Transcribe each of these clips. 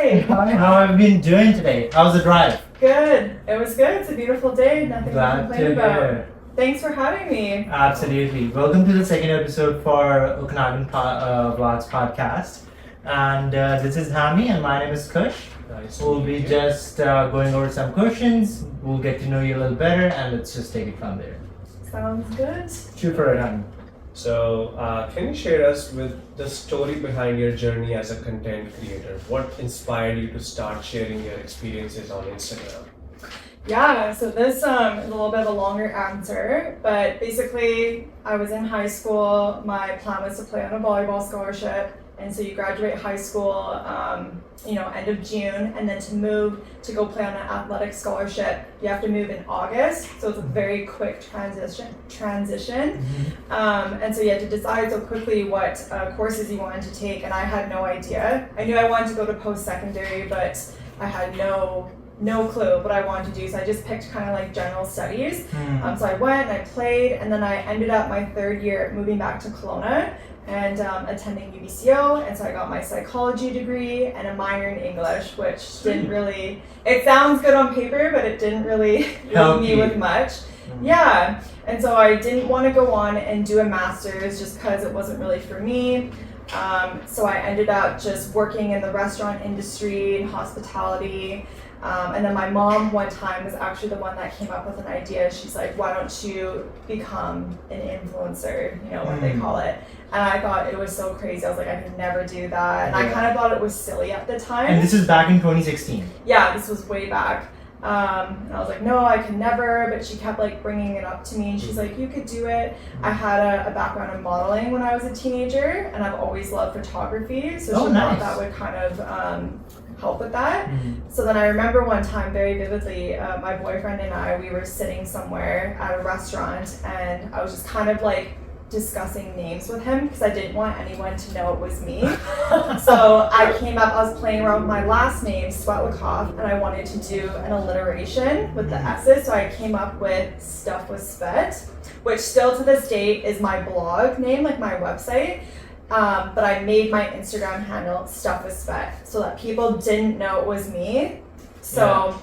Hi. Hi, how have you been doing today? How's the drive? Good. It was good. It's a beautiful day. Nothing to Glad complain to about. hear. Thanks for having me. Absolutely. Welcome to the second episode for Okanagan Vlogs podcast. And this is Hami and my name is Kush. Nice. We'll be just going over some questions. We'll get to know you a little better and let's just take it from there. Sounds good. Shoot for it, Hami. So, can you share us with the story behind your journey as a content creator? What inspired you to start sharing your experiences on Instagram? Yeah, so this is a little bit of a longer answer, but basically I was in high school. My plan was to play on a volleyball scholarship. And so you graduate high school, end of June, and then to move to go play on an athletic scholarship, you have to move in August. So it's a very quick transition. And so you had to decide so quickly what courses you wanted to take, and I had no idea. I knew I wanted to go to post-secondary, but I had no clue what I wanted to do. So I just picked kind of like general studies. So I went and I played, and then I ended up my third year moving back to Kelowna and attending UBCO, and so I got my psychology degree and a minor in English, which didn't really, it sounds good on paper, but it didn't really help me with much. Yeah, and so I didn't want to go on and do a master's just because it wasn't really for me. So I ended up just working in the restaurant industry and hospitality. And then my mom one time was actually the one that came up with an idea. She's like, why don't you become an influencer, what they call it. And I thought it was so crazy. I was like, I could never do that. And I kind of thought it was silly at the time. And this is back in 2016? Yeah, this was way back. And I was like, no, I can never. But she kept like bringing it up to me. And she's like, you could do it. I had a background in modeling when I was a teenager. And I've always loved photography. So she thought that would kind of help with that. So then I remember one time very vividly, my boyfriend and I, we were sitting somewhere at a restaurant, and I was just kind of like discussing names with him because I didn't want anyone to know it was me. So I came up, I was playing around with my last name, Swetlikoff, and I wanted to do an alliteration with the S's. So I came up with Stuff with Svet, which still to this date is my blog name, like my website. But I made my Instagram handle Stuff with Svet so that people didn't know it was me. So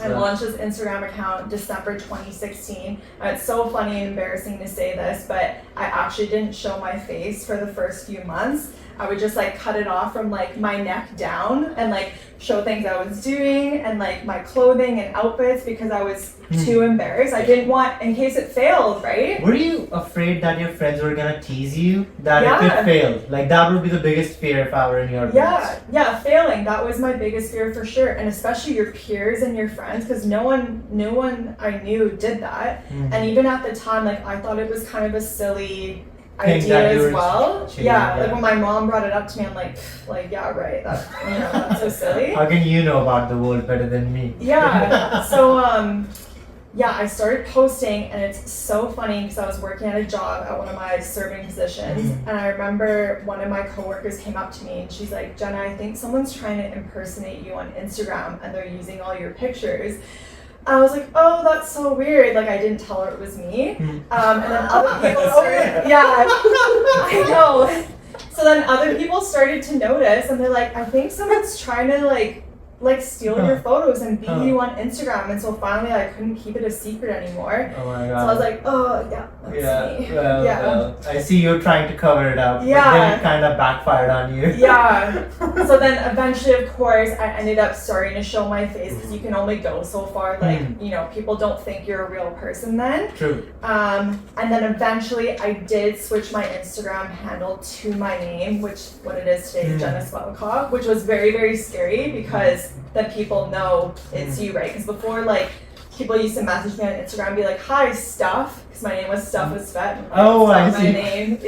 I launched this Instagram account December 2016. And it's so funny and embarrassing to say this, but I actually didn't show my face for the first few months. I would just like cut it off from like my neck down and like show things I was doing and like my clothing and outfits because I was too embarrassed. I didn't want, in case it failed, right? Were you afraid that your friends were gonna tease you? That if it failed? Like that would be the biggest fear if I were in your place. Yeah, failing. That was my biggest fear for sure. And especially your peers and your friends, because no one I knew did that. And even at the time, like I thought it was kind of a silly idea as well. Yeah, like when my mom brought it up to me, I'm like, yeah, right. That's so silly. How can you know about the world better than me? Yeah. So I started posting, and it's so funny because I was working at a job at one of my serving positions, and I remember one of my coworkers came up to me and she's like, Jenna, I think someone's trying to impersonate you on Instagram and they're using all your pictures. I was like, oh, that's so weird. Like, I didn't tell her it was me. And then other people started, I know. So then other people started to notice, and they're like, I think someone's trying to like steal your photos and be you on Instagram. And so finally I couldn't keep it a secret anymore. Oh my God. So I was like, oh yeah, that's me. Well, I see you're trying to cover it up, but then it kind of backfired on you. So then eventually, of course, I ended up starting to show my face because you can only go so far. Like, people don't think you're a real person then. True. And then eventually I did switch my Instagram handle to my name, which what it is today, Jenna Swetlikoff, which was very, very scary because then people know it's you, right? Because before, like, people used to message me on Instagram and be like, hi, Stuff, because my name was Stuff with Svet. I see. My name,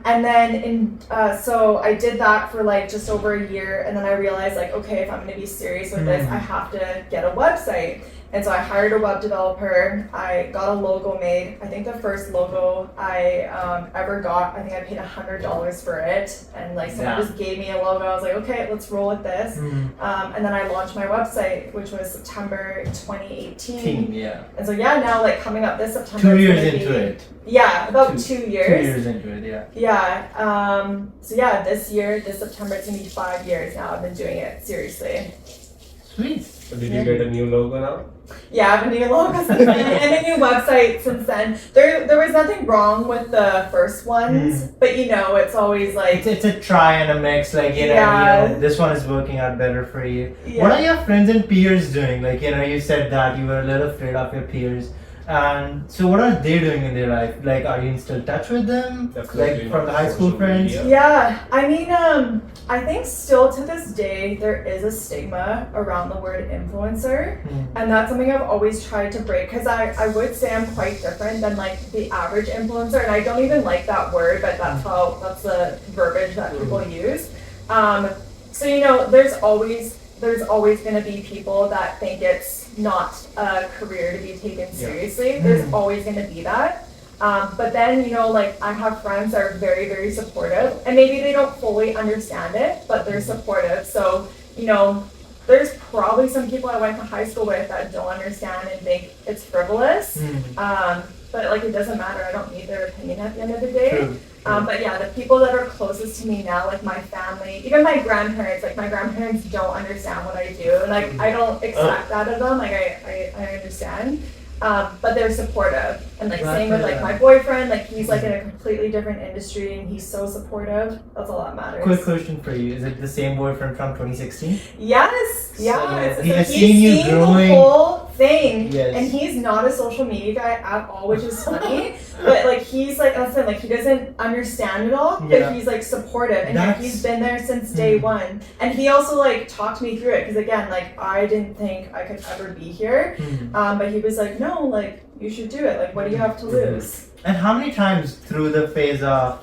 and then so I did that for like just over a year, and then I realized like, okay, if I'm going to be serious with this, I have to get a website. And so I hired a web developer. I got a logo made. I think the first logo I ever got, I think I paid $100 for it. And like someone just gave me a logo. I was like, okay, let's roll with this. And then I launched my website, which was September 2018. And so now like coming coming up this September. 2 it's years gonna into be- it. Yeah, about 2 2 years. years into it, yeah. Yeah. So yeah, this year, this September, it's gonna be 5 years now. I've been doing it seriously. Sweet. So did you get a new logo now? Yeah, I have a new logo since then and a new website since then. There was nothing wrong with the first ones, but you know, it's always like It's a try and a mix, like, you know, Yeah. this one is working out better for you. yeah. What are your friends and peers doing? Like, you know, you said that you were a little afraid of your peers. And so what are they doing in their life? Like, are you in still touch with them? Definitely Like, from the not high school social friends? media. Yeah, I mean, I think still to this day there is a stigma around the word influencer, and that's something I've always tried to break because I would say I'm quite different than like the average influencer, and I don't even like that word, but that's the verbiage that people use. So you know, there's always going to be people that think it's not a career to be taken seriously. There's always going to be that. But then, you know, like I have friends that are very, very supportive, and maybe they don't fully understand it, but they're supportive. So, you know, there's probably some people I went to high school with that don't understand and think it's frivolous. But like it doesn't matter. I don't need their opinion at the end of the day. True. But yeah, the people that are closest to me now, like my family, even my grandparents, like my grandparents don't understand what I do. And like I don't expect that of them. Like I understand. But they're supportive. And like same with like my boyfriend, like he's like in a completely different industry and he's so supportive. That's all that matters. Quick question for you. Is it the same boyfriend from 2016? Yes. So, Yeah. It's he like has he's seen you seen growing. the whole thing. Yes. And he's not a social media guy at all, which is funny. But like he's like that's it, like he doesn't understand it all, but Yeah. he's like supportive and That's- he's been there since day one. And he also like talked me through it because again, like I didn't think I could ever be here. But he was like, no, like you should do it. Like what do you have to lose? And how many times through the phase of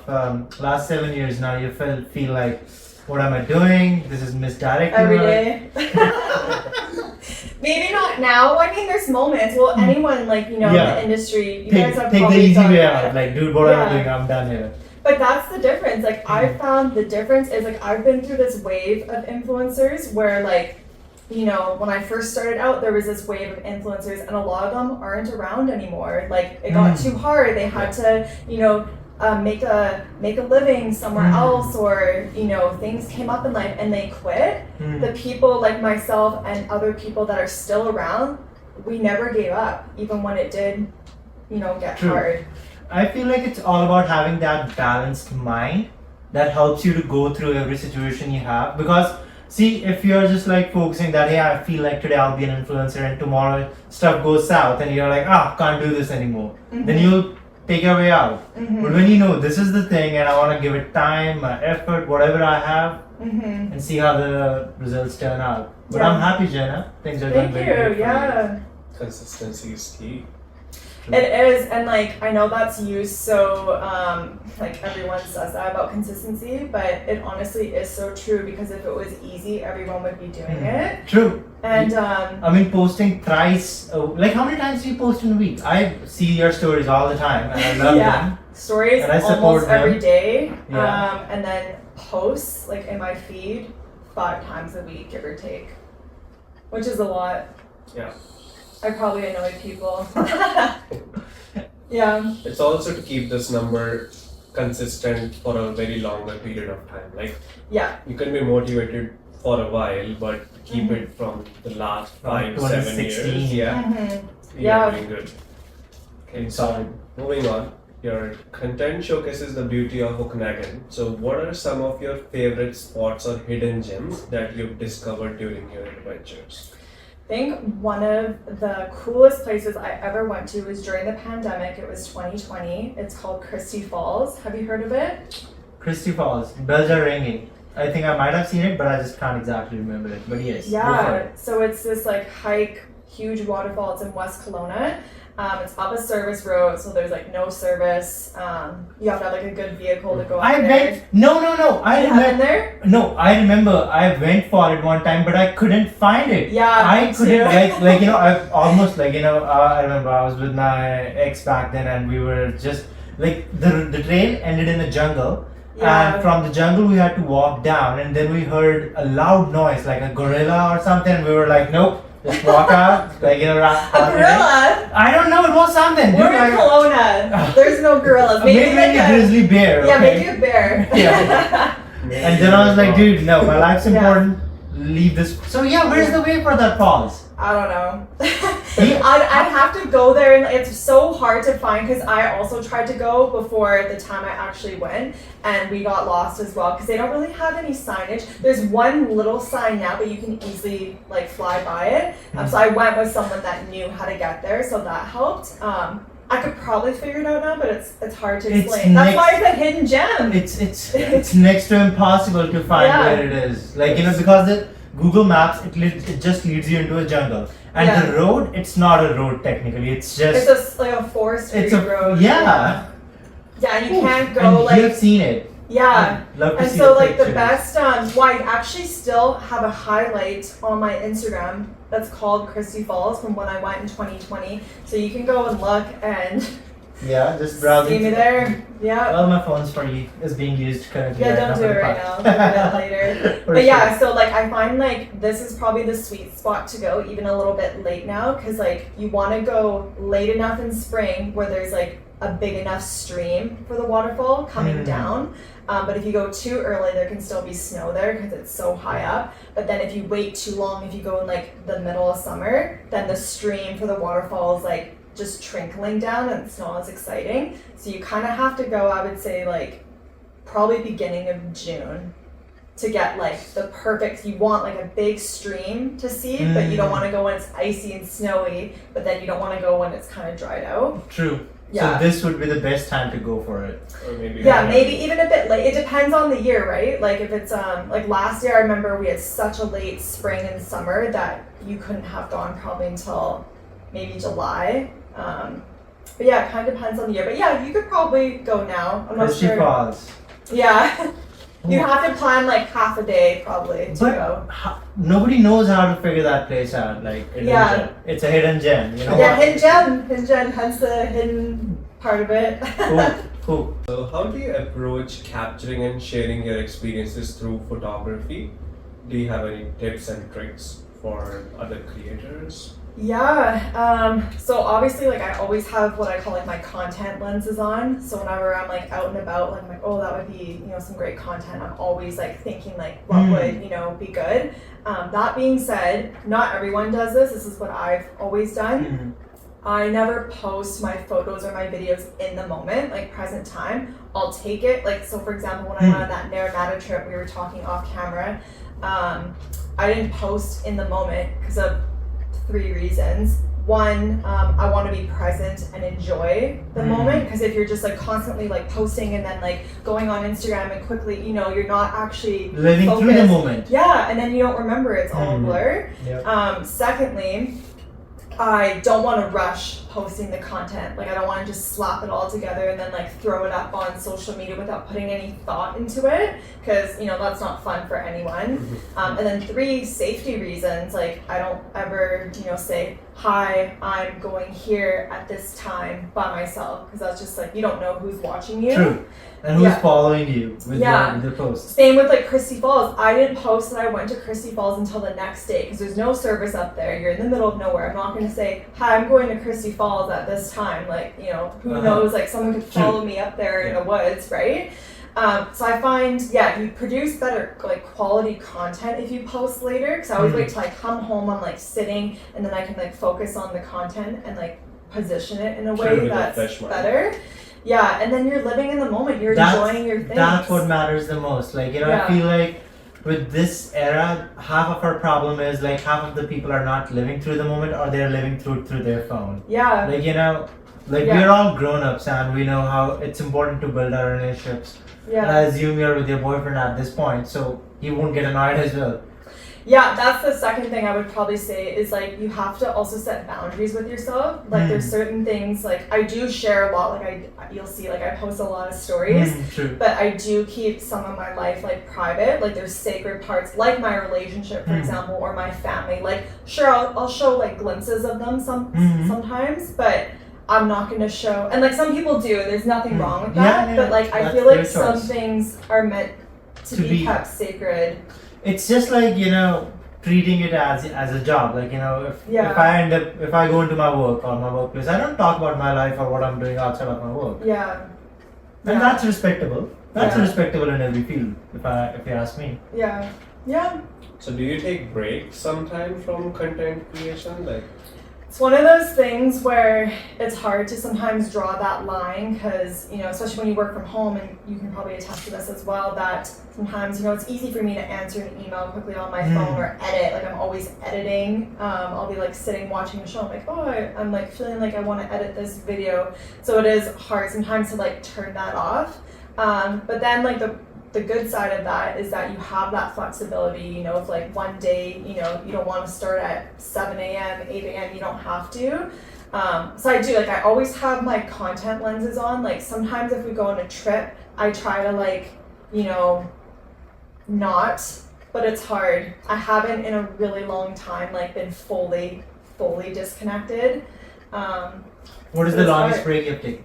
last 7 years now you feel like, what am I doing? This is misdirecting. Every my- day. Maybe not now. I mean, there's moments. Well, anyone like you know in the industry, you guys have Take the probably easy done way that. out. Like, dude, what am I Yeah. doing? I'm done here. But that's the difference. Like I found the difference is like I've been through this wave of influencers where like, you know, when I first started out, there was this wave of influencers, and a lot of them aren't around anymore. Like it got too hard. They had to, you know, make a living somewhere else, or you know, things came up in life and they quit. The people like myself and other people that are still around, we never gave up, even when it did, you know, get True. hard. I feel like it's all about having that balanced mind that helps you to go through every situation you have. Because, see, if you're just like focusing that, hey, I feel like today I'll be an influencer and tomorrow stuff goes south and you're like, can't do this anymore, then you'll take your way out. But when you know this is the thing and I want to give it time, effort, whatever I have, and see how the results turn out. But I'm happy, Jenna. Things are going Thank very good you. for Yeah. Consistency is key. It is, and like I know that's used so like everyone says that about consistency, but it honestly is so true because if it was easy, everyone would be doing it. True. And I mean, posting thrice. Like, how many times do you post in a week? I see your stories all the time, and I love them. stories And I support almost them. every day, Yeah. and then posts like in my feed 5 times a week, give or take, which is a lot. Yeah. I probably annoy people. Yeah. It's also to keep this number consistent for a very longer period of time. Like Yeah. you can be motivated for a while, but to keep it from the last From 5-7 years, 2016. you're Yeah. doing good. Okay, Solid. so moving on. Your content showcases the beauty of Okanagan. So what are some of your favorite spots or hidden gems that you've discovered during your adventures? I think one of the coolest places I ever went to was during the pandemic. It was 2020. It's called Christie Falls. Have you heard of it? Christie Falls. Bells are ringing. I think I might have seen it, but I just can't exactly remember it. But yes. go for Yeah. it. So it's this like hike, huge waterfall. It's in West Kelowna. It's up a service road, so there's like no service. You have to have like a good vehicle to go up I there. went. No. I You have been remember. there? No, I remember. I went for it one time, but I couldn't find it. Yeah, I me couldn't too. like you know. I almost like you know. I remember I was with my ex back then, and we were just like the trail ended in the jungle. Yeah. And from the jungle, we had to walk down, and then we heard a loud noise, like a gorilla or something. And we were like, nope, Just walk out, like, A gorilla? I don't know, it was something. We're in Dude, Kelowna. There's no gorillas. maybe like a grizzly bear. Yeah, okay? maybe a bear. Yeah. And then I was like, dude, no, my life's Yeah. important. Leave this. So yeah, where's the way for that falls? I don't know. I'd have to go there, and it's so hard to find because I also tried to go before the time I actually went, and we got lost as well because they don't really have any signage. There's one little sign now, but you can easily like fly by it. So I went with someone that knew how to get there, so that helped. I could probably figure it out now, but it's hard to explain. That's why it's a hidden gem. It's next to impossible to find where it is. Like because the Google Maps it just leads you into a jungle, and the road it's not a road technically. It's just like a forestry it's a road. Yeah, and you can't go and like. you have seen it. Yeah. I'd love to And see so the like the pictures. best well, I actually still have a highlight on my Instagram that's called Christie Falls from when I went in 2020. So you can go and look and Yeah, just browsing. see me there. Yeah. Well, my phone's is being used currently. Yeah, right don't now do for it the right podcast. now. Do that later. For But yeah, sure. so like I find like this is probably the sweet spot to go even a little bit late now because like you want to go late enough in spring where there's like a big enough stream for the waterfall coming down. But if you go too early, there can still be snow there because it's so high up. But then if you wait too long, if you go in like the middle of summer, then the stream for the waterfall is like just trickling down and it's not as exciting. So you kind of have to go, I would say like probably beginning of June to get like the perfect, you want like a big stream to see, but you don't want to go when it's icy and snowy, but then you don't want to go when it's kind of dried out. True. Yeah. So this would be the best time to go for it. Or maybe Maybe even a bit late. It depends on the year, right? Like if it's like last year I remember we had such a late spring and summer that you couldn't have gone probably until maybe July. But yeah, it kind of depends on the year. But yeah, you could probably go now. I'm not Christie sure. Falls. Yeah. You have to plan like half a day probably to go. Nobody knows how to figure that place out. Like it's a hidden gem. You know Yeah, what? hidden gem, hence the hidden part of it. Cool. So how do you approach capturing and sharing your experiences through photography? Do you have any tips and tricks for other creators? Yeah, so obviously like I always have what I call like my content lenses on. So whenever I'm like out and about, like I'm like, oh, that would be, some great content. I'm always like thinking like what would, be good. That being said, not everyone does this. This is what I've always done. I never post my photos or my videos in the moment, like present time. I'll take it, like, so for example, when I went on that Naramata trip, we were talking off camera. I didn't post in the moment because of 3 reasons. One, I want to be present and enjoy the moment, because if you're just like constantly like posting and then like going on Instagram and quickly, you're not actually living focused. through the moment. Yeah, and then you don't remember, it's all a blur. Yep. Secondly, I don't want to rush posting the content. Like I don't want to just slap it all together and then like throw it up on social media without putting any thought into it, because that's not fun for anyone. And then 3, safety reasons. Like I don't ever say, hi, I'm going here at this time by myself, because that's just like, you don't know who's watching you. True. And who's following you with the posts. Same with like Christie Falls. I didn't post that I went to Christie Falls until the next day, because there's no service up there. You're in the middle of nowhere. I'm not going to say, hi, I'm going to Christie Falls at this time. Like, who knows? Like someone could follow me up there in the woods, right? So I find, you produce better like quality content if you post later, because I always wait till I come home, I'm like sitting, and then I can like focus on the content and like position it in a way that's better. Yeah, and then you're living in the moment, you're enjoying your things. That's what matters the most. Like, I feel like with this era, half of our problem is like half of the people are not living through the moment, or they're living through their phone. Yeah. Like, we're all grown-ups and we know how it's important to build our relationships. Yeah. And I assume you're with your boyfriend at this point, so he won't get annoyed as well. Yeah, that's the second thing I would probably say is like you have to also set boundaries with yourself. Like there's certain things, like I do share a lot, like you'll see like I post a lot of stories, True. but I do keep some of my life like private. Like there's sacred parts, like my relationship, for example, or my family. Like sure, I'll show like glimpses of them sometimes, but I'm not going to show, and like some people do, there's nothing wrong with that, but like I feel like some things are meant to be kept sacred. It's just like, treating it as a job. Like, you know, if I go into my work or my workplace, I don't talk about my life or what I'm doing outside of my work. Yeah. And that's respectable. That's respectable in every field, if you ask me. Yeah. Yeah. So do you take breaks sometime from content creation? Like, it's one of those things where it's hard to sometimes draw that line because, you know, especially when you work from home, and you can probably attest to this as well, that sometimes, you know, it's easy for me to answer an email quickly on my phone or edit. Like, I'm always editing. I'll be like sitting watching a show. I'm like, oh, I'm like feeling like I want to edit this video. So it is hard sometimes to like turn that off. But then like the good side of that is that you have that flexibility, you know, if like one day, you know, you don't want to start at 7 a.m., 8 a.m., you don't have to. So I do, like, I always have my content lenses on. Like, sometimes if we go on a trip, I try to like, you know, not, but it's hard. I haven't in a really long time like been fully disconnected. What is the longest break you've taken?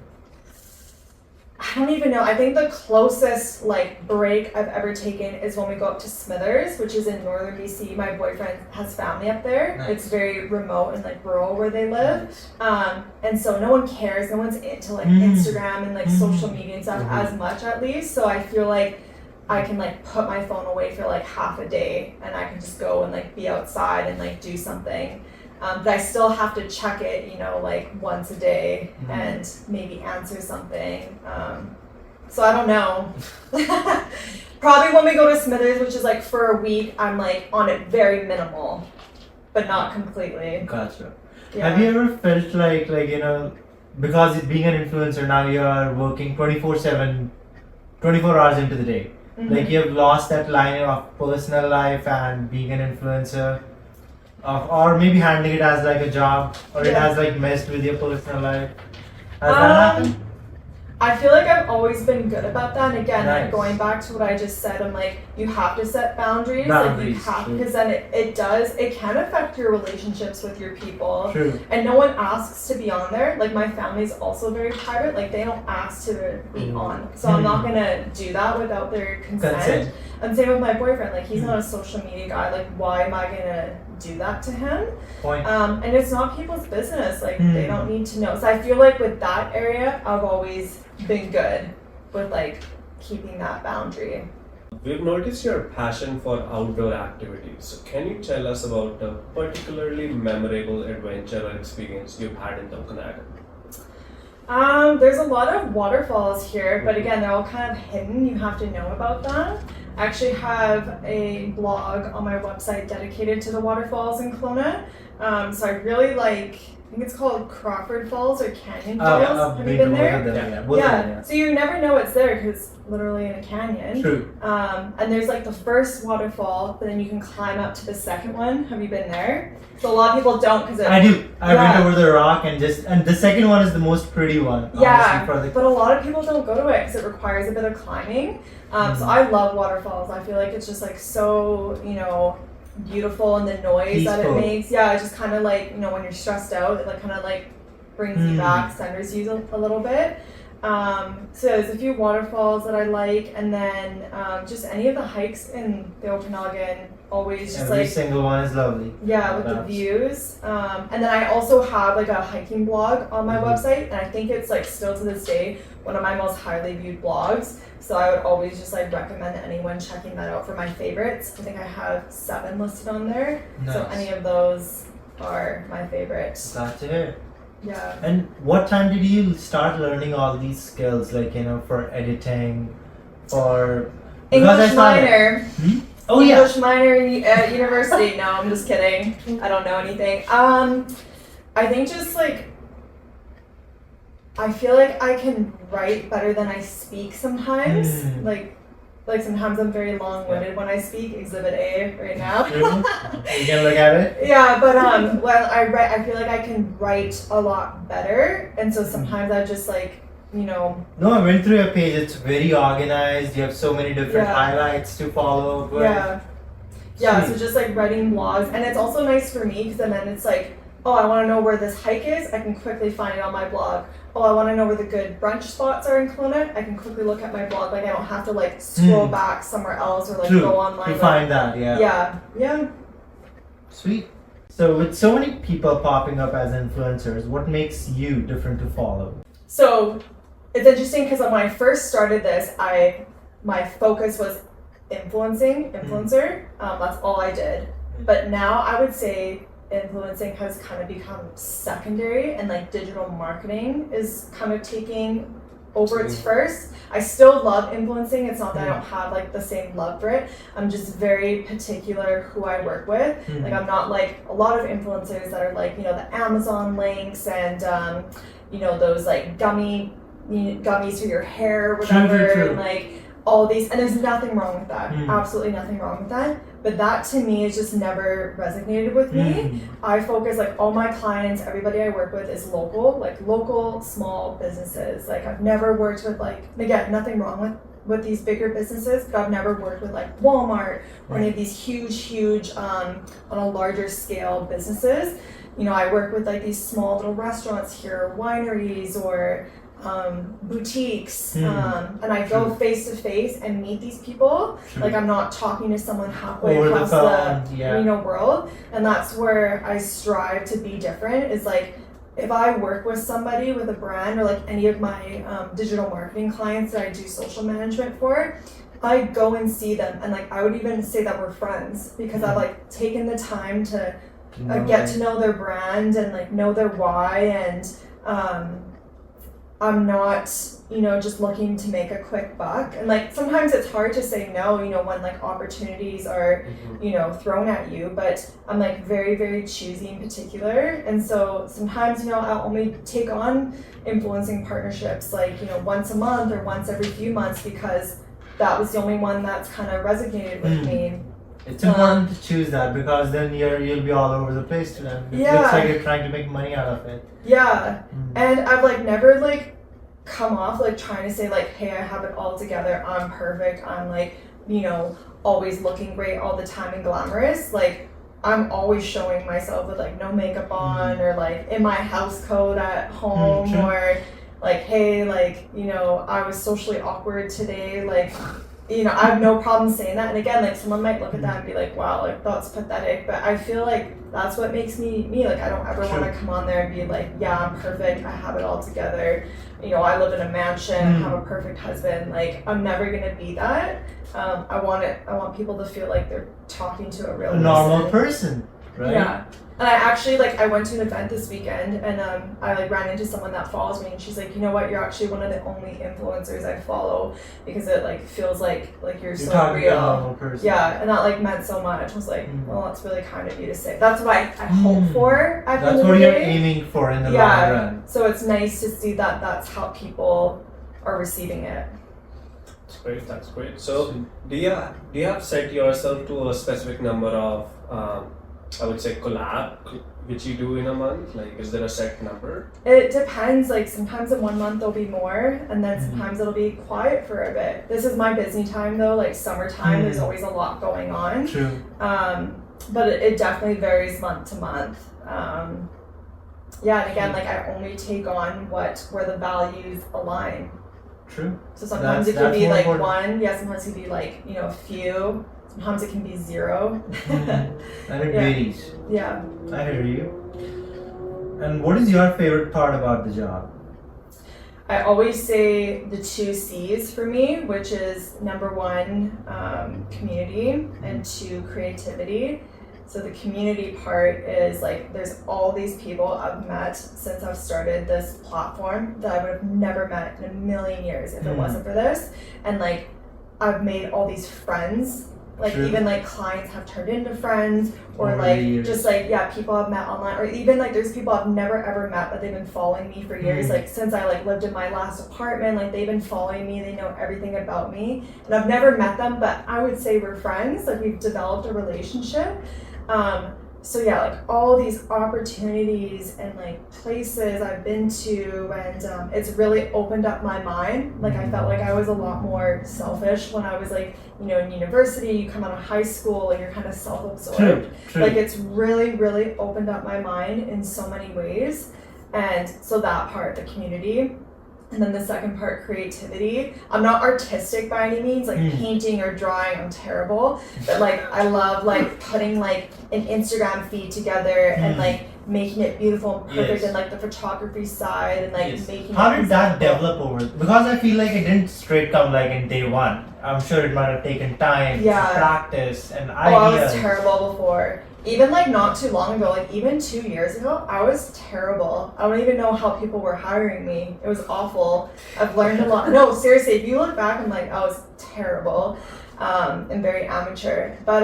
I don't even know. I think the closest like break I've ever taken is when we go up to Smithers, which is in northern BC. My boyfriend has family up there. Nice. It's very remote and like rural where they live. Nice. And so no one cares. No one's into like Instagram and like social media and stuff as much, at least. So I feel like I can like put my phone away for like half a day and I can just go and like be outside and like do something. But I still have to check it, you know, like once a day and maybe answer something. So I don't know. Probably when we go to Smithers, which is like for a week, I'm like on it very minimal, but not completely. Gotcha. Yeah. Have you ever felt like, you know, because being an influencer now you are working 24/7, 24 hours into the day. Like you have lost that line of personal life and being an influencer. Or maybe handling it as like a job, or it has like messed with your personal life. Has that happened? I feel like I've always been good about that. And again, Nice. like going back to what I just said, I'm like, you have to set boundaries. Like you have, true. because then it can affect your relationships with your people. True. And no one asks to be on there. Like my family's also very private. Like they don't ask to be on. So I'm not gonna do that without their consent. And same with my boyfriend. Like he's not a social media guy. Like why am I gonna do that to him? Point. And it's not people's business. Like they don't need to know. So I feel like with that area, I've always been good with like keeping that boundary. we've noticed your passion for outdoor activities. So can you tell us about a particularly memorable adventure or experience you've had in the Okanagan? There's a lot of waterfalls here, but again, they're all kind of hidden. You have to know about them. I actually have a blog on my website dedicated to the waterfalls in Kelowna. So I really like, I think it's called Crawford Falls or Canyon Falls. Have you been there? Yeah. So you never know it's there because it's literally in a canyon. True. And there's like the first waterfall, but then you can climb up to the second one. Have you been there? So a lot of people don't because I do. I went over the rock and the second one is the most pretty one. Yeah, honestly, but a lot of people don't go to it because it requires a bit of climbing. So I love waterfalls. I feel like it's just like so, beautiful, and the noise that it makes. Yeah, it's just kind of like, when you're stressed out, it like kind of like brings you back, centers you a little bit. So there's a few waterfalls that I like, and then just any of the hikes in the Okanagan, always just every single one is lovely. Yeah, with the views. And then I also have like a hiking blog on my website, and I think it's like still to this day one of my most highly viewed blogs. So I would always just like recommend anyone checking that out for my favorites. I think I have 7 listed on there. Nice. So any of those are my favorites. Glad to hear. Yeah. And what time did you start learning all these skills, like, for editing, for... English minor. Oh, yeah. English minor at university. No, I'm just kidding. I don't know anything. I think just like, I feel like I can write better than I speak sometimes. Like sometimes I'm very long-winded when I speak. Exhibit A right now. You can look at it? Yeah, but when I write, I feel like I can write a lot better, and so sometimes I just like, No, I went through your page. It's very organized. You have so many different highlights to follow. Yeah. So just like writing blogs, and it's also nice for me because then it's like, oh, I want to know where this hike is. I can quickly find it on my blog. Oh, I want to know where the good brunch spots are in Kelowna. I can quickly look at my blog. Like I don't have to like scroll back somewhere else or like go online. You find that, yeah. Yeah. Sweet. So with so many people popping up as influencers, what makes you different to follow? So it's interesting because when I first started this, my focus was influencer. That's all I did. But now I would say influencing has kind of become secondary, and like digital marketing is kind of taking over its first. I still love influencing. It's not that I don't have like the same love for it. I'm just very particular who I work with. Like I'm not like a lot of influencers that are like, you know, the Amazon links and you know, those like gummies for your hair or whatever. True. And like all these, and there's nothing wrong with that. Absolutely nothing wrong with that. But that to me has just never resonated with me. I focus, like all my clients, everybody I work with is local small businesses. Like I've never worked with like, again, nothing wrong with these bigger businesses, but I've never worked with like Walmart or any of these huge on a larger scale businesses. You know, I work with like these small little restaurants here, wineries or boutiques, and I go face to face and meet these people. Like I'm not talking to someone halfway across the world, and that's where I strive to be different. Is like if I work with somebody with a brand or like any of my digital marketing clients that I do social management for, I go and see them, and like I would even say that we're friends because I've like taken the time to get to know their brand and like know their why, and I'm not, you know, just looking to make a quick buck. And like sometimes it's hard to say no, you know, when like opportunities are, you know, thrown at you, but I'm like very, very choosy and particular. And so sometimes, you know, I'll only take on influencing partnerships like, you know, once a month or once every few months because that was the only one that's kind of resonated with me. It's important to choose that because then you'll be all over the place to them. It looks like you're trying to make money out of it. Yeah. And I've like never like come off like trying to say like, hey, I have it all together, I'm perfect, I'm like, you know, always looking great all the time and glamorous. Like I'm always showing myself with like no makeup on or like in my house coat at home or like, hey, like, you know, I was socially awkward today, like, you know, I have no problem saying that. And again, like someone might look at that and be like, wow, like that's pathetic. But I feel like that's what makes me me. Like I don't ever want to come on there and be like, yeah, I'm perfect, I have it all together. You know, I live in a mansion, I have a perfect husband. Like I'm never gonna be that. I want people to feel like they're talking to a real normal person, right? Yeah. And I actually like I went to an event this weekend and I like ran into someone that follows me and she's like, you know what, you're actually one of the only influencers I follow because it like feels like you're so real. Normal person. Yeah, and that like meant so much. I was like, well, that's really kind of you to say. That's what I hope for at the end of the day. That's what you're aiming for in the long run. So it's nice to see that that's how people are receiving it. That's great. So do you have set yourself to a specific number of I would say collab which you do in a month? Like is there a set number? It depends. Like sometimes in 1 month there'll be more and then sometimes it'll be quiet for a bit. This is my busy time though, like summertime, there's always a lot going on. True. But it definitely varies month to month. Yeah, and again, like I only take on where the values align. True. So sometimes it can be like one, sometimes it can be like, you know, a few. Sometimes it can be zero. And it varies. Yeah. I hear you. And what is your favorite part about the job? I always say the 2 C's for me, which is number 1, community, and 2, creativity. So the community part is like there's all these people I've met since I've started this platform that I would have never met in a million years if it wasn't for this. And like I've made all these friends. Like even like clients have turned into friends or like just like people I've met online or even like there's people I've never ever met but they've been following me for years. Like since I like lived in my last apartment, like they've been following me, they know everything about me and I've never met them but I would say we're friends, like we've developed a relationship. So yeah, like all these opportunities and like places I've been to and it's really opened up my mind. Like I felt like I was a lot more selfish when I was like, you know, in university, you come out of high school and you're kind of self-absorbed. True. Like it's really, really opened up my mind in so many ways. And so that part, the community. And then the second part, creativity. I'm not artistic by any means, like painting or drawing, I'm terrible. But like I love like putting like an Instagram feed together and like making it beautiful and perfect and like the photography side and like making How it did that presentable. develop over? Because I feel like it didn't straight come like in day one. I'm sure it might have taken time, practice, and Oh, I was ideas. terrible before. Even like not too long ago, like even 2 years ago, I was terrible. I don't even know how people were hiring me. It was awful. I've learned a lot. No, seriously, if you look back, I'm like, I was terrible and very amateur. But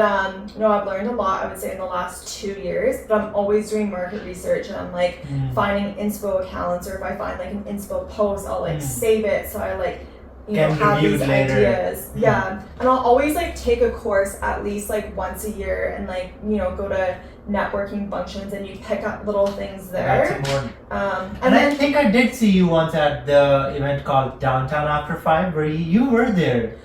no, I've learned a lot, I would say, in the last 2 years. But I'm always doing market research and I'm like finding inspo accounts, or if I find like an inspo post, I'll like save it so I like have these ideas. Yeah. And I'll always like take a course at least like once a year and like, go to networking functions and you pick up little things there. That's important. And then I think I did see you once at the event called Downtown After 5 where you were there.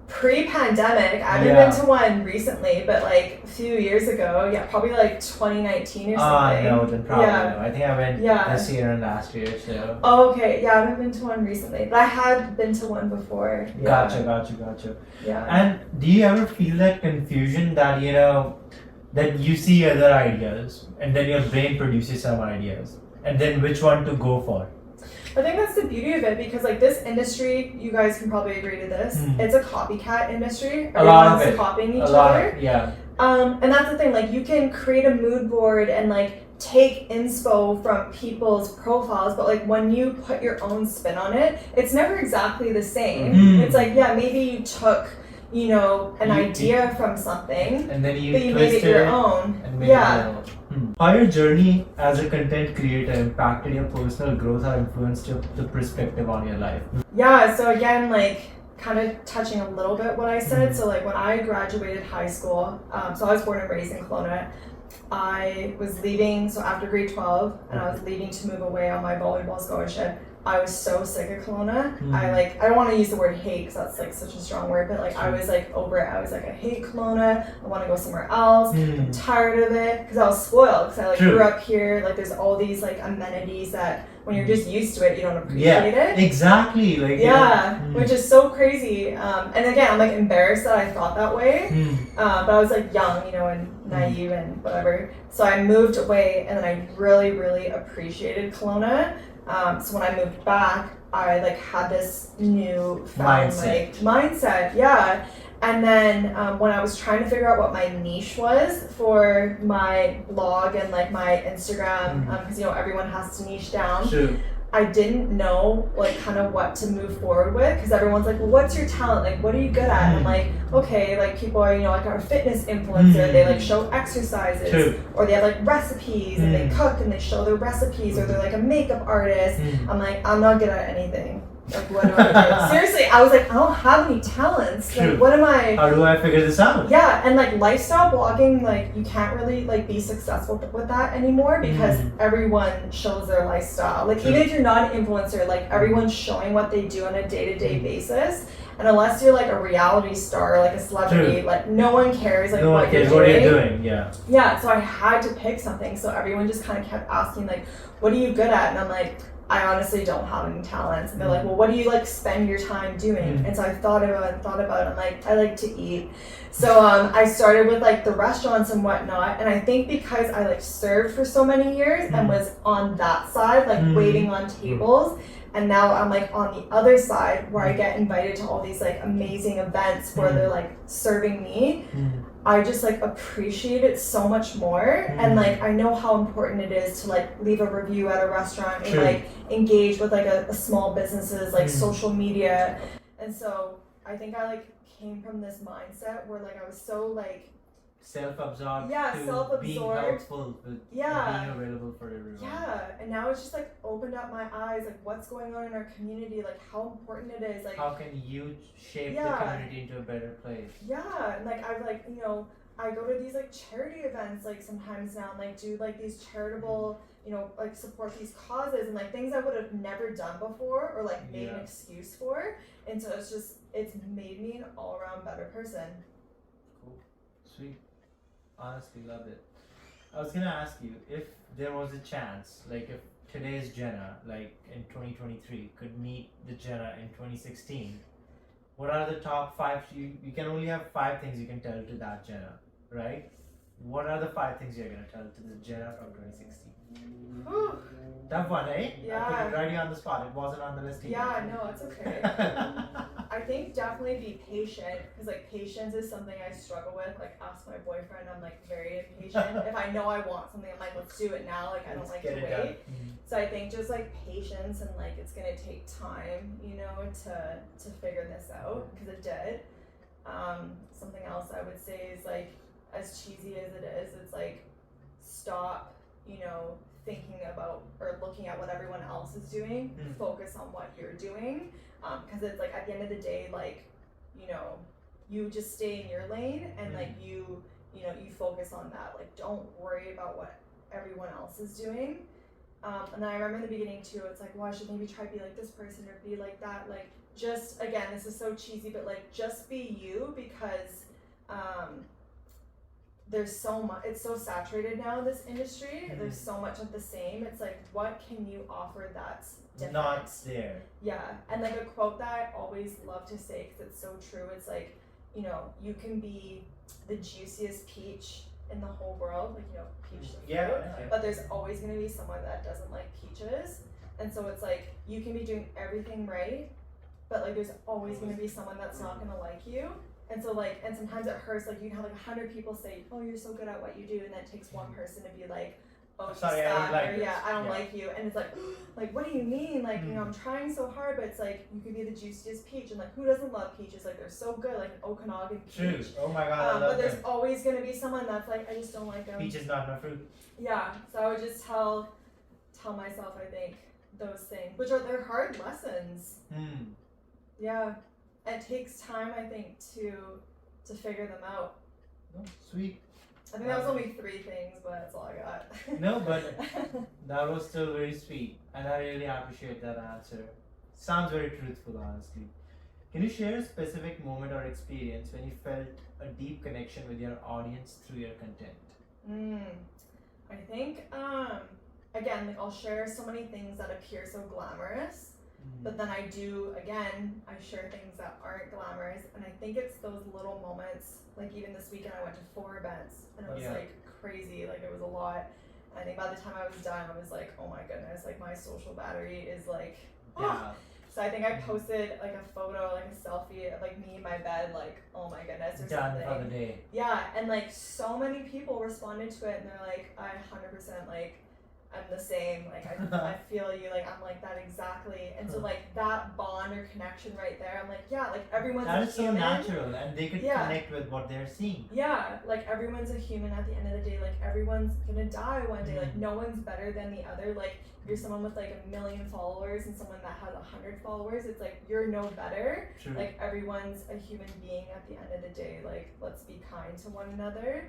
Pre-pandemic, I haven't been to one recently, but like a few years ago, probably like 2019 or something. No, then probably no. I think I went this year and last year, so. Oh, okay. I haven't been to one recently, but I had been to one before. Gotcha. Yeah. And do you ever feel that confusion that, that you see other ideas and then your brain produces some ideas and then which one to go for? I think that's the beauty of it, because like this industry, you guys can probably agree to this, it's a copycat industry. Everyone's copying each other. And that's the thing, like you can create a mood board and like take inspo from people's profiles, but like when you put your own spin on it, it's never exactly the same. It's like, maybe you took an idea from something, and then but you made it your own. How your journey as a content creator impacted your personal growth or influenced the perspective on your life? So again, like kind of touching a little bit what I said. So like when I graduated high school, so I was born and raised in Kelowna. I was leaving, so after grade 12, and I was leaving to move away on my volleyball scholarship. I was so sick of Kelowna. I don't want to use the word hate because that's like such a strong word, but like I was like over it. I was like, I hate Kelowna. I want to go somewhere else. I'm tired of it, because I was spoiled, because I like grew up here. Like there's all these like amenities that when you're just used to it, you don't appreciate it. Exactly. Which is so crazy. And again, I'm like embarrassed that I thought that way. But I was like young, and naive and whatever. So I moved away, and then I really, really appreciated Kelowna. So when I moved back, I like had this new mindset. And then when I was trying to figure out what my niche was for my blog and like my Instagram, because everyone has to niche down. I didn't know like kind of what to move forward with, because everyone's like, well, what's your talent? Like, what are you good at? And I'm like, okay, like people are, like our fitness influencer, they like show exercises, or they have like recipes and they cook and they show their recipes, or they're like a makeup artist. I'm like, I'm not good at anything. Like, what do I do? Seriously, I was like, I don't have any talents. Like, what am I? How do I figure this out? And like lifestyle blogging, like you can't really like be successful with that anymore, because everyone shows their lifestyle. Like even if you're not an influencer, like everyone's showing what they do on a day-to-day basis. And unless you're like a reality star, like a celebrity, like no one cares like what you're doing. So I had to pick something. So everyone just kind of kept asking like, what are you good at? And I'm like, I honestly don't have any talents. And they're like, well, what do you like spend your time doing? And so I thought about it. I'm like, I like to eat. So I started with like the restaurants and whatnot. And I think because I like served for so many years and was on that side, like waiting on tables, and now I'm like on the other side where I get invited to all these like amazing events where they're like serving me. I just like appreciate it so much more, and like I know how important it is to like leave a review at a restaurant and like engage with like a small businesses like social media. And so I think I like came from this mindset where like I was so like self-absorbed being helpful with being available for everyone. And now it's just like opened up my eyes, like what's going on in our community, like how important it is, like how can you shape the community into a better place. And like I've like I go to these like charity events like sometimes now and like do like these charitable like support these causes and like things I would have never done before or like made an excuse for. And so it's made me an all-around better person. Cool. Sweet. Honestly, love it. I was gonna ask you if there was a chance, like if today's Jenna, like in 2023, could meet the Jenna in 2016, what are the top 5? You can only have 5 things you can tell to that Jenna, right? What are the 5 things you're gonna tell to the Jenna from 2016? Whew. Tough one, eh? Yeah. I put it right here on the spot. It wasn't on the list either. Yeah, no, it's okay. I think definitely be patient because like patience is something I struggle with. Like ask my boyfriend, I'm like very impatient. If I know I want something, I'm like, let's do it now. Like I don't like to wait. So I think just like patience and like it's gonna take time, you know, to figure this out because it did. Something else I would say is like as cheesy as it is, it's like stop, you know, thinking about or looking at what everyone else is doing. Focus on what you're doing, because it's like at the end of the day, like, you know, you just stay in your lane and like you know, you focus on that. Like don't worry about what everyone else is doing. And then I remember in the beginning too, it's like, well, I should maybe try to be like this person or be like that. Like just, again, this is so cheesy, but like just be you because there's so much, it's so saturated now, this industry. There's so much of the same. It's like, what can you offer that's different? Not there. Yeah. And like a quote that I always love to say because it's so true. It's like, you know, you can be the juiciest peach in the whole world, like, you know, peach the fruit, Yeah. but there's always going to be someone that doesn't like peaches. And so it's like you can be doing everything right, but like there's always going to be someone that's not going to like you. And so like, and sometimes it hurts, like you can have like 100 people say, oh, you're so good at what you do, and then it takes one person to be like, oh, sorry, I don't like or this. yeah, I don't like you. And it's like, like, what do you mean? Like, you know, I'm trying so hard, but it's like, you could be the juiciest peach, and like, who doesn't love peaches? Like, they're so good, like an Okanagan peach. True. Oh my god, I love but there's them. always going to be someone that's like, I just don't like them. Peach is not my fruit. Yeah, so I would just tell myself, I think, those things, which are, they're hard lessons. Yeah, it takes time, I think, to figure them out. Oh, sweet. I think that was only 3 things, but that's all I got. No, but that was still very sweet, and I really appreciate that answer. Sounds very truthful, honestly. Can you share a specific moment or experience when you felt a deep connection with your audience through your content? I think, again, like I'll share so many things that appear so glamorous, but then I share things that aren't glamorous, and I think it's those little moments, like even this weekend I went to 4 events, and it was like crazy, like it was a lot, and I think by the time I was done, I was like, oh my goodness, like my social battery is like, So I think I posted like a photo, like a selfie of like me in my bed, like, oh my goodness, or Done something. for the day. Yeah, and like so many people responded to it, and they're like, I 100% like, I'm the same, like I feel you, like I'm like that exactly. And so like that bond or connection right there, I'm like, yeah, like everyone's That a is so human. natural, and they could connect with what they're seeing. Yeah, like everyone's a human at the end of the day, like everyone's gonna die one day, like no one's better than the other. Like if you're someone with like 1 million followers and someone that has 100 followers, it's like you're no better. True. Like everyone's a human being at the end of the day, like let's be kind to one another.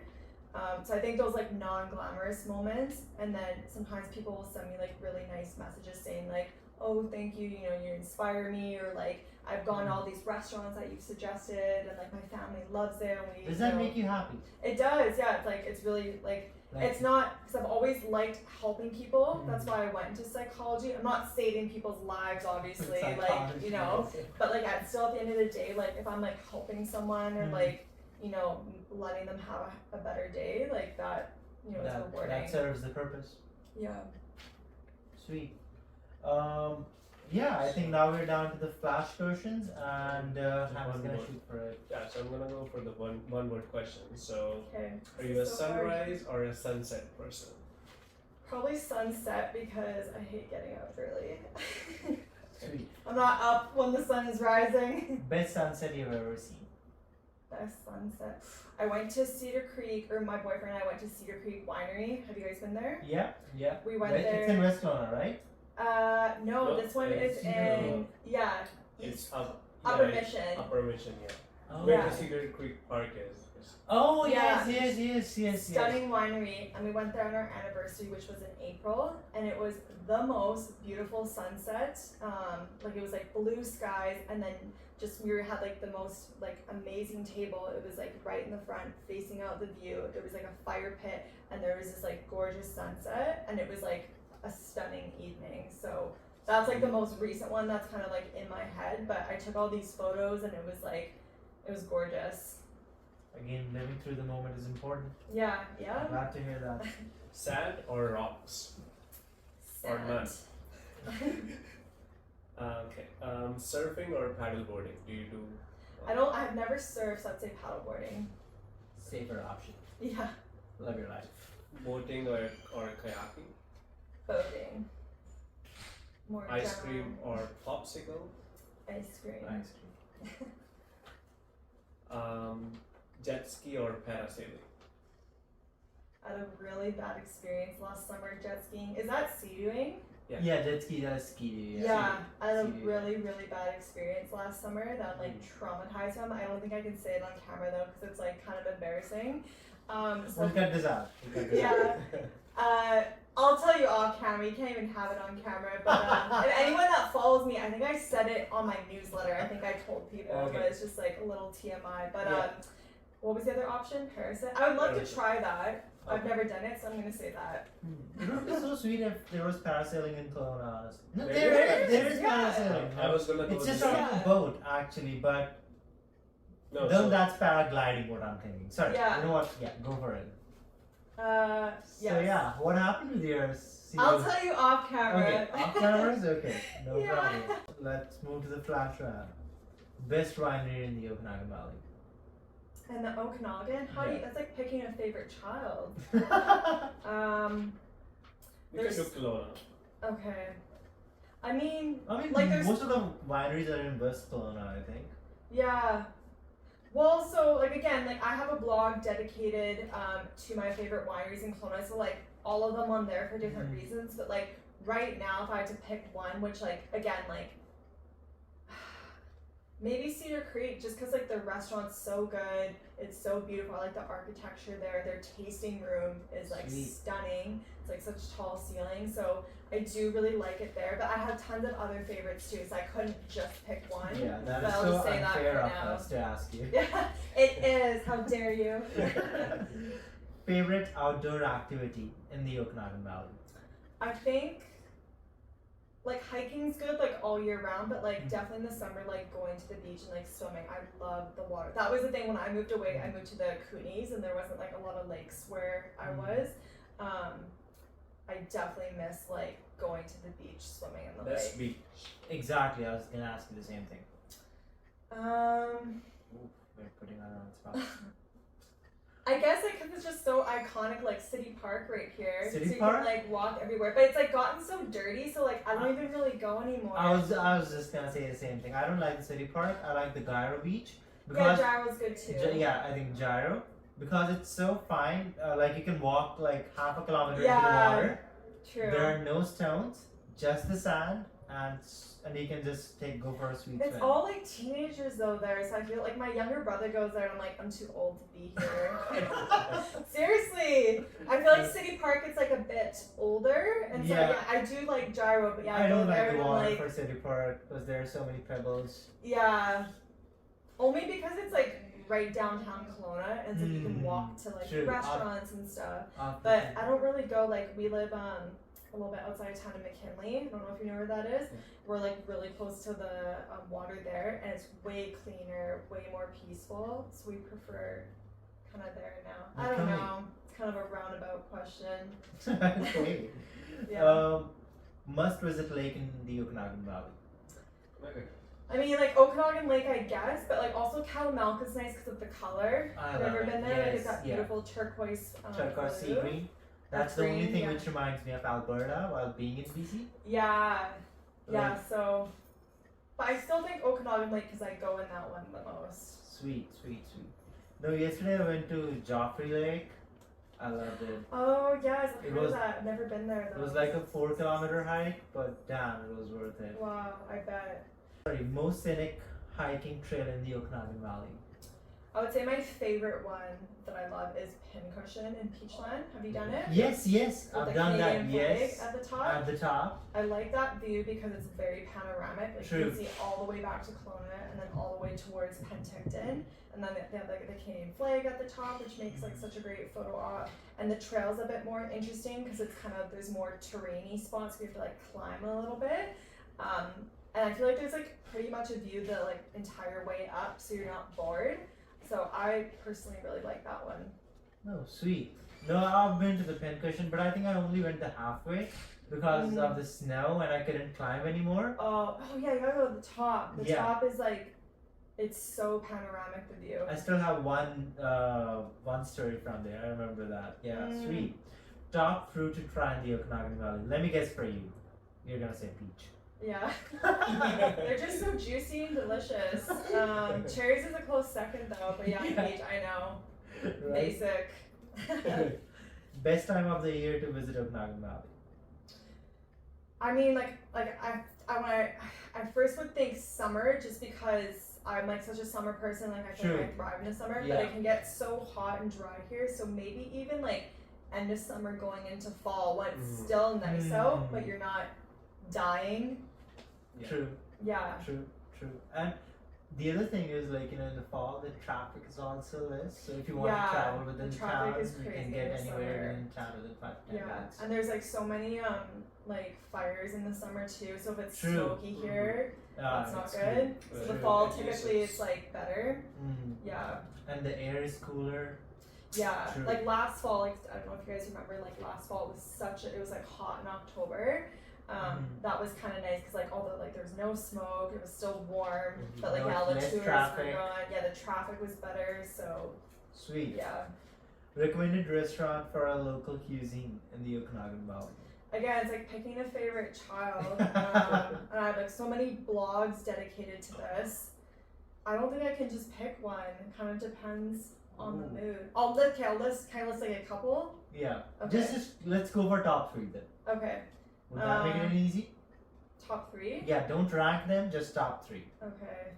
So I think those like non-glamorous moments, and then sometimes people will send me like really nice messages saying like, oh, thank you, you know, you inspire me, or like I've gone to all these restaurants that you've suggested, and like my family loves it. And Does that make you happy? It does, yeah. It's like, it's really like it's not, because I've always liked helping people. That's why I went into psychology. I'm not saving people's lives, obviously, like, you know, but like still at the end of the day, like if I'm like helping someone or like, you know, letting them have a better day, like that, you know, it's rewarding. That serves the purpose. Yeah. Sweet. Yeah, I think now we're down to the flash questions, and I'm just gonna shoot for it. Yeah, so I'm gonna go for the one word question. So, Okay. are you a sunrise or a sunset person? Probably sunset, because I hate getting up early. Sweet. I'm not up when the sun is rising. Best sunset you've ever seen? Best sunset. I went to Cedar Creek, or my boyfriend and I went to Cedar Creek Winery. Have you guys been there? Yeah. We went there. It's in West Kelowna, right? No, this one is in, It's Upper Mission. Upper Mission, yeah. Oh, Where the Cedar Creek Park is. Oh, Yeah. yes. Stunning winery, and we went there on our anniversary, which was in April, and it was the most beautiful sunset. Like it was like blue skies, and then just we had like the most like amazing table. It was like right in the front, facing out the view. There was like a fire pit, and there was this like gorgeous sunset, and it was like a stunning evening. So that's like the most recent one that's kind of like in my head. But I took all these photos and it was gorgeous. Again, living through the moment is important. Yeah, yeah. Glad to hear that. Sand or rocks? Or mud? Okay. Surfing or paddleboarding? Do you do? I've never surfed, so I'd say paddleboarding. Safer option. Yeah, Love your life. Boating or kayaking? boating. More Ice general. cream or popsicle? Ice cream. Ice cream. Jet ski or parasailing? I had a really bad experience last summer jet skiing. Is that sea-doing? Yeah. Yeah, jet ski, that's ski. Yeah, I had a Sea-doing. really, really bad experience last summer that like traumatized me. I don't think I can say it on camera though because it's like kind of embarrassing. So We'll cut this out. yeah, I'll tell you off camera. You can't even have it on camera. But if anyone that follows me, I think I said it on my newsletter. I think I told people, Okay. but it's just like a little TMI. But Yeah. what was the other option? Parasite. I would love to Parasite. try that. I've Okay. never done it, so I'm gonna say that. It would be so sweet if there was parasailing in Kelowna, honestly. No, Really? there is Yeah. parasailing. I was gonna go. It's just this on way. Yeah. a boat, actually, but No. then So, that's paragliding, what I'm thinking. Sorry, Yeah. you know what? Yeah, go for it. Yes. So yeah, what happened with your I'll tell you off camera. Okay, off cameras? Okay, no Yeah. problem. Let's move to the flash round. Best winery in the Okanagan Valley. And the Okanagan? How do you? Yeah. That's like picking a favorite child. you can There's- do Kelowna. Okay. I mean, I mean, Like, there's- most of the wineries are in West Kelowna, I think. yeah. Well, so like again, like I have a blog dedicated to my favorite wineries in Kelowna. So like all of them on there for different Mhm. reasons. But like right now, if I had to pick one, which like again like maybe Cedar Creek, just because like the restaurant's so good, it's so beautiful. I like the architecture there. Their tasting room is like Sweet. stunning. It's like such tall ceilings, so I do really like it there. But I have tons of other favorites too, so I couldn't just pick one. Yeah, that but is I'll so just say that unfair for of now. us to ask you. Yeah, it is. How dare you? Favorite outdoor activity in the Okanagan Valley? I think like hiking's good like all year round, but like definitely in the summer, like going to the beach and like swimming. I love the water. That was the thing when I moved away. I moved to the Kootenays and there wasn't like a lot of lakes where I was. I definitely miss like going to the beach, swimming in the Best lake. beach. Exactly, I was gonna ask you the same thing. Ooh, we're putting her on the spot. I guess like 'cause it's just so iconic, like City Park right here. City so you Park? can like walk everywhere, but it's like gotten so dirty, so like I don't even really go anymore. I was just gonna say the same thing. I don't like the city park. I like the Gyro Beach Yeah, because Gyro's good too. I think Gyro because it's so fine. Like you can walk like half a kilometer into Yeah. the water. True. There are no stones, just the sand, and you can just go for a sweet It's swim. all like teenagers though there, so I feel like my younger brother goes there and I'm like, I'm too old to be here. Seriously. I feel like City Park it's like a bit older and so Yeah. yeah, I do like Gyro, but yeah, I go don't there like the and I'm water like for city park because there are so many pebbles. yeah. Only because it's like right downtown Kelowna and so you can walk to like True. restaurants and stuff. But I don't really go like we live a little bit outside of town in McKinley. I don't know if you know where that is. Yeah. We're like really close to the water there, and it's way cleaner, way more peaceful. So we prefer kind of there now. I don't McKinley. know. It's kind of a roundabout question. Okay. Yeah. Must visit lake in the Okanagan Valley. Okay. I mean, like Okanagan Lake, I guess, but like also Calamalca's nice because of the color. I Have you love ever it. been there? Like, Yes, it's that yeah. beautiful turquoise. Turquoise sea blue. green. That's Or the only green, thing yeah. which reminds me of Alberta while being in BC. Yeah. Yeah. Like, So, but I still think Okanagan Lake because I go in that one the most. sweet. No, yesterday I went to Joffrey Lake. I loved it. Oh yes, I've It heard was- of that. I've never been there though. It was like a 4-kilometer hike, but damn, it was worth it. Wow, I bet. Sorry, most scenic hiking trail in the Okanagan Valley. I would say my favorite one that I love is Pincushion in Peachland. Have you done it? Yes, With I've the done that. Canadian Yes, flag at the top. at the top. I like that view because it's very panoramic. Like True. you can see all the way back to Kelowna and then all the way towards Penticton. And then they have like the Canadian flag at the top, which makes like such a great photo op. And the trail's a bit more interesting because it's kind of, there's more terrainy spots where you have to like climb a little bit. And I feel like there's like pretty much a view the like entire way up, so you're not bored. So I personally really like that one. Oh, sweet. No, I've been to the Pincushion, but I think I only went the halfway because of the snow and I couldn't climb anymore. Oh yeah, you gotta go to the top. The Yeah. top is like, it's so panoramic, the view. I still have one story from there. I remember that. Yeah, sweet. Top fruit to try in the Okanagan Valley. Let me guess for you. You're gonna say peach. Yeah. They're just so juicy and delicious. Cherries is a close second though, but yeah, peach, I know. Right? Basic. Best time of the year to visit Okanagan Valley. I mean, I first would think summer just because I'm like such a summer person. Like I think True. I thrive in the summer, Yeah. but it can get so hot and dry here. So maybe even like end of summer going into fall when it's still nice out, but you're not dying. Yeah. True. Yeah. True. And the other thing is, like, in the fall, the traffic is also less. So if you want Yeah, to travel within the traffic town, is you crazy can get in the anywhere summer. in town within 5 to 10 Yeah, minutes. and there's like so many like fires in the summer too. So if it's True. smoky here, that's not it's good. true. So the True. fall Yes, typically it's- it's like better. Yeah, And the air is cooler. yeah. True. Like last fall, like I don't know if you guys remember, like last fall it was like hot in October. That was kind of nice because like although like there's no smoke, it was still warm, but like No, yeah, the less tours traffic. were gone. Yeah, the traffic was better. So Sweet. yeah. Recommended restaurant for a local cuisine in the Okanagan Valley. Again, it's like picking a favorite child. And I have like so many blogs dedicated to this. I don't think I can just pick one. It kind of depends on the mood. Can I list like a couple? Yeah. Okay. Just let's go for top 3 then. Okay. Would that make it any easy? Top 3? Yeah, don't rank them, just top 3. Okay.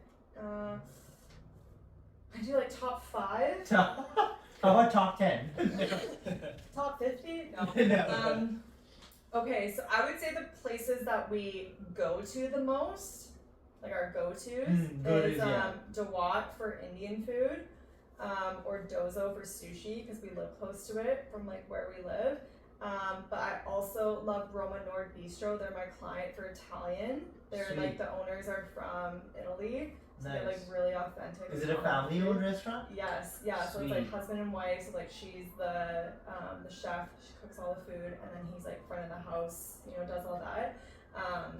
I do like top 5? How about top 10? Top 50? No. No. Okay, so I would say the places that we go to the most, like our go-tos, go-tos, is yeah. Dewat for Indian food, or Dozo for sushi because we live close to it from like where we live. But I also love Roma Nord Bistro. They're my client for Italian. They're Sweet. like the owners are from Italy, so they're Nice. like really authentic. Is it a Italian family-owned food. restaurant? Yes, yeah. So it's like Sweet. husband and wife. So like she's the chef. She cooks all the food, and then he's like front of the house. Does all that.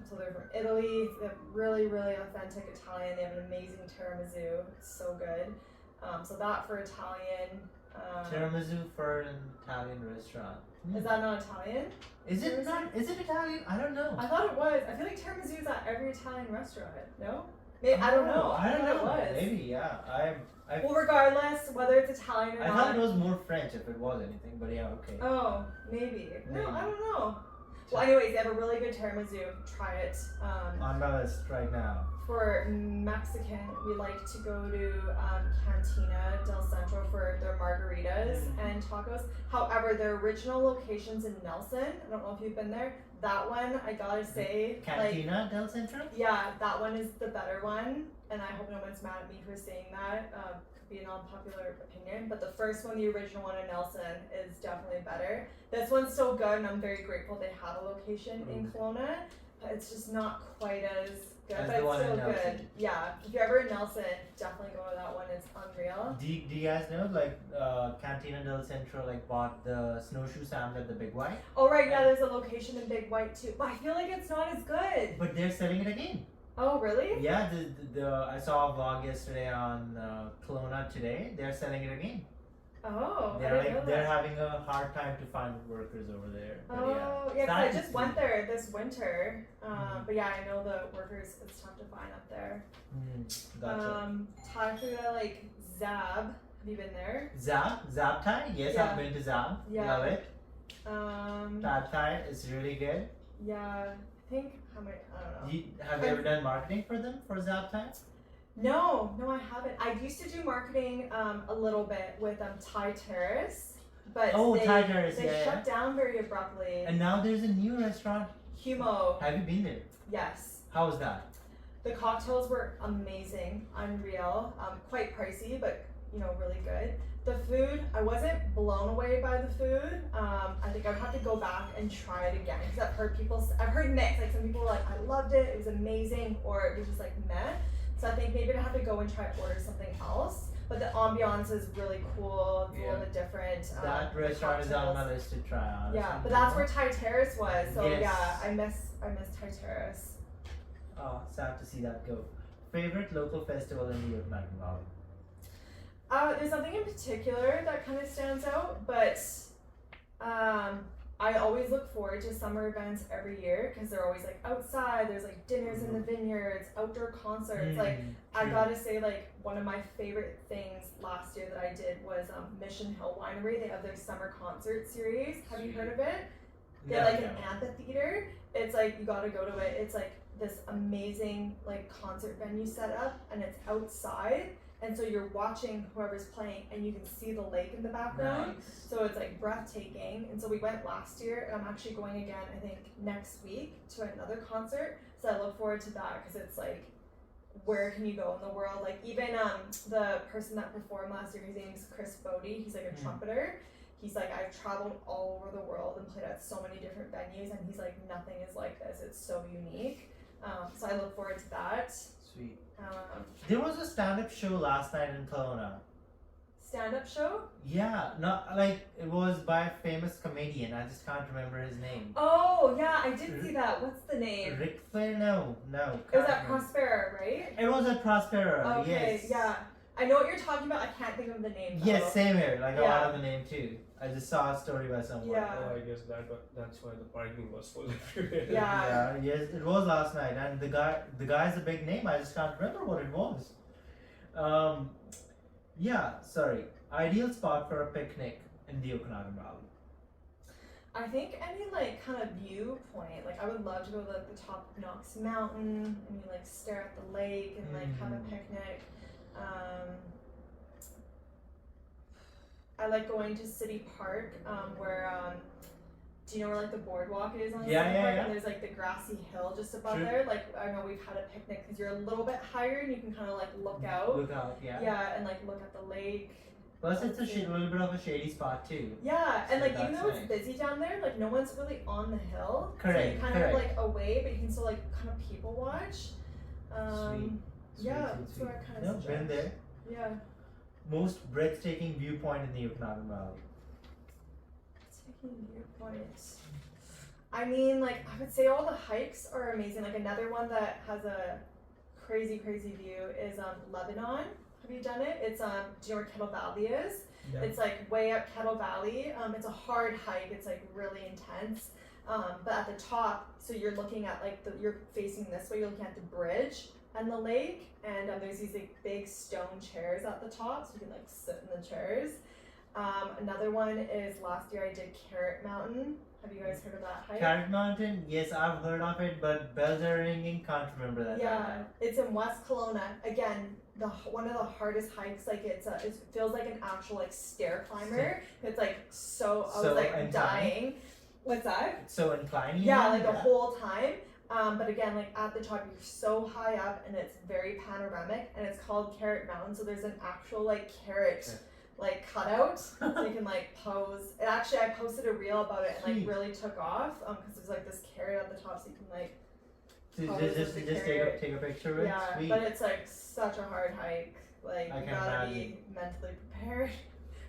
So they're from Italy. They're really, really authentic Italian. They have an amazing tiramisu. It's so good. So that for Italian. Tiramisu for an Italian restaurant. Is that not Italian? Is it tiramisu? not? Is it Italian? I don't know. I thought it was. I feel like tiramisu is at every Italian restaurant. No? Maybe, I don't know. I don't thought know. It was. Maybe, yeah. Well, regardless, whether it's Italian or I not. thought it was more French if it was anything, but yeah, okay. Oh, maybe. Maybe. No, I don't know. Well, anyways, they have a really good tiramisu. Try it. On my list right now. For Mexican, we like to go to Cantina del Centro for their margaritas and tacos. However, their original location's in Nelson. I don't know if you've been there. That one, I gotta say, Cantina del Centro? yeah, that one is the better one. And I hope no one's mad at me for saying that. Could be an unpopular opinion. But the first one, the original one in Nelson, is definitely better. This one's still good, and I'm very grateful they have a location in Kelowna. But it's just not quite as good. As but the it's one in still Nelson. good. Yeah. If you're ever in Nelson, definitely go to that one. It's unreal. Do you guys know, like, Cantina del Centro, like, bought the snowshoe Sam's at the Big Y? Oh, right. Yeah, there's a location in Big White, too. But I feel like it's not as good. But they're selling it again. Oh, really? Yeah, I saw a vlog yesterday on Kelowna Today. They're selling it again. Oh, I They're didn't know they're that. having a hard time to find workers over there. But Oh, yeah, 'cause That I is just went the- there this winter. But yeah, I know the workers, it's tough to find up there. Gotcha. Thai food, I like Zab. Have you been there? Zab Thai? Yes, Yeah. I've been to Zab. Yeah. Love it. Pad Thai is really good. Yeah, I think, I don't know. Have you ever done marketing for them for Zab Thai? No, I haven't. I used to do marketing a little bit with Thai Terrace, but Thai Terrace, they shut down very abruptly. And now there's a new restaurant. Humo. Have you been there? Yes. How was that? The cocktails were amazing, unreal, quite pricey, but really good. The food, I wasn't blown away by the food. I think I would have to go back and try it again because I've heard mixed. Like some people were like, I loved it, it was amazing, or it was just like meh. So I think maybe I'd have to go and try to order something else. But the ambiance is really cool. It's a little bit different. That restaurant is on my list to try. Honestly. Yeah, but that's where Thai Terrace was. So yes. yeah, I miss Thai Terrace. Oh, sad to see that go. Favorite local festival in the Okanagan Valley? There's nothing in particular that kind of stands out, but I always look forward to summer events every year because they're always like outside. There's like dinners in the vineyards, outdoor concerts. Like I gotta say, like one of my favorite things last year that I did was Mission Hill Winery. They have their summer concert series. Have you heard of it? They're like an amphitheater. It's like you gotta go to it. It's like this amazing like concert venue set up, and it's outside. And so you're watching whoever's playing and you can see the lake in the background. Nice. So it's like breathtaking. And so we went last year and I'm actually going again, I think next week to another concert. So I look forward to that because it's like, where can you go in the world? Like even the person that performed last year, his name's Chris Bodie. He's like a trumpeter. He's like, I've traveled all over the world and played at so many different venues. And he's like, nothing is like this. It's so unique. So I look forward to that. Sweet. There was a stand-up show last night in Kelowna. Stand-up show? Yeah, not like it was by a famous comedian. I just can't remember his name. Oh yeah, I did see that. What's the name? Ric Flair? No. It was at Prospera, right? It was at Prospera. Okay, yes. yeah. I know what you're talking about. I can't think of the name. Yes, same here. Like I don't know the name too. I just saw a story by someone. Yeah. Oh, I guess that's why the parking was full everywhere. Yeah. Yes, it was last night, and the guy's a big name. I just can't remember what it was. Yeah, sorry. Ideal spot for a picnic in the Okanagan Valley. I think any like kind of viewpoint. Like I would love to go to like, the top of Knox Mountain and you like stare at the lake and like have a picnic. I like going to City Park, where do you know where like the boardwalk is on City Park? And there's like the grassy hill just above there. Like I know we've had a picnic because you're a little bit higher and you can kind of like look out. Yeah, and like look at the lake. Plus, it's a little bit of a shady spot too. Yeah, and like even though it's busy down there, like no one's really on the hill. Correct. So you kind of like away, but you can still like kind of people watch. Sweet. That's what I kind of suggest. Been there. Yeah. Most breathtaking viewpoint in the Okanagan Valley. Breathtaking viewpoint. I mean, like I would say all the hikes are amazing. Like another one that has a crazy view is Lebanon. Have you done it? It's do you know where Kettle Valley is? Yeah. It's like way up Kettle Valley. It's a hard hike. It's like really intense. But at the top, so you're looking at like you're facing this way. You're looking at the bridge and the lake, and there's these like big stone chairs at the top, so you can like sit in the chairs. Another one is last year I did Carrot Mountain. Have you guys heard of that hike? Carrot Mountain, yes, I've heard of it, but bells are ringing. Can't remember that. Yeah, it's in West Kelowna. Again, one of the hardest hikes. Like it feels like an actual like stair climber. It's like I was like dying. What's that? It's so inclining. Yeah, like the whole time. But again, like at the top, you're so high up, and it's very panoramic, and it's called Carrot Mountain. So there's an actual like carrot. Like cutout, so you can like pose. And actually, I posted a reel about it and like really took off because there's like this carrot at the top, so you can like just take a picture of it. Yeah, Sweet. But it's like such a hard hike. Like you gotta be mentally prepared,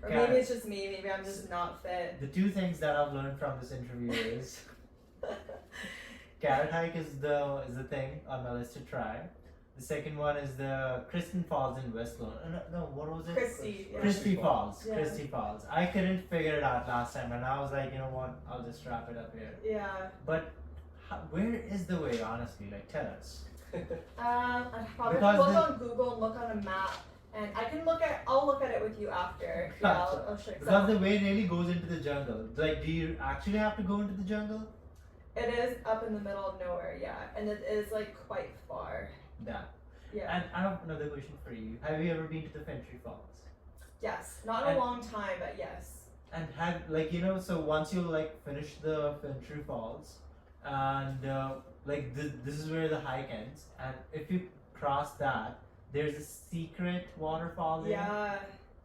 or maybe it's just me. Maybe I'm just not fit. The two things that I've learned from this interview is carrot hike is the thing on my list to try. The second one is the Kristen Falls in West Kelowna. No, what was it? Christie Falls. Yeah. Christie Falls. I couldn't figure it out last time, and I was like, you know what? I'll just wrap it up here. Yeah. But where is the way? Honestly, like tell us. I'd probably look on Google and look on a map, and I'll look at it with you after. Yeah, I'll show you. Because the way really goes into the jungle. Like, do you actually have to go into the jungle? It is up in the middle of nowhere, yeah, and it is like quite far. Yeah. Yeah. And I have another question for you. Have you ever been to the Fentry Falls? Yes. Not in a And- long time, but yes. And have like so once you like finish the Fentry Falls, and like this is where the hike ends, and if you cross that, there's a secret waterfall there. Yeah.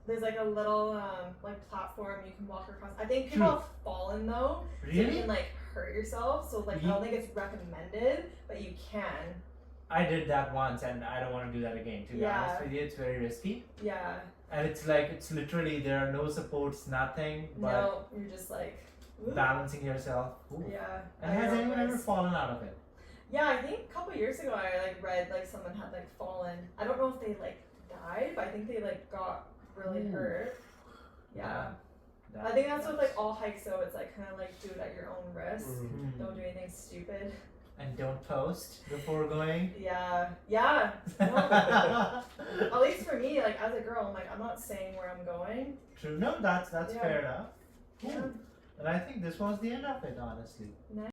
There's like a little like platform you can walk across. I think True. people have fallen though. So you Really? can like hurt yourself. So like I don't think it's recommended, but you can. I did that once, and I don't want to do that again. To be Yeah. honest with you, it's very risky, Yeah. and it's literally there are no supports, nothing, but No, you're just like ooh. balancing yourself. Ooh. Yeah. And I has know anyone ever this. fallen out of it? Yeah, I think a couple years ago I like read like someone had like fallen. I don't know if they like died, but I think they like got really Ooh. hurt. Yeah. That- I think that's with like all hikes though, it's like kinda like do it at your own risk. Mhm. Hmm. Don't do anything stupid. And don't post before going. Yeah. Yeah. No. At least for me, like as a girl, I'm like I'm not saying where I'm going. True. No, that's Yeah. fair enough. Yeah. And I think this was the end of it, honestly. Nice.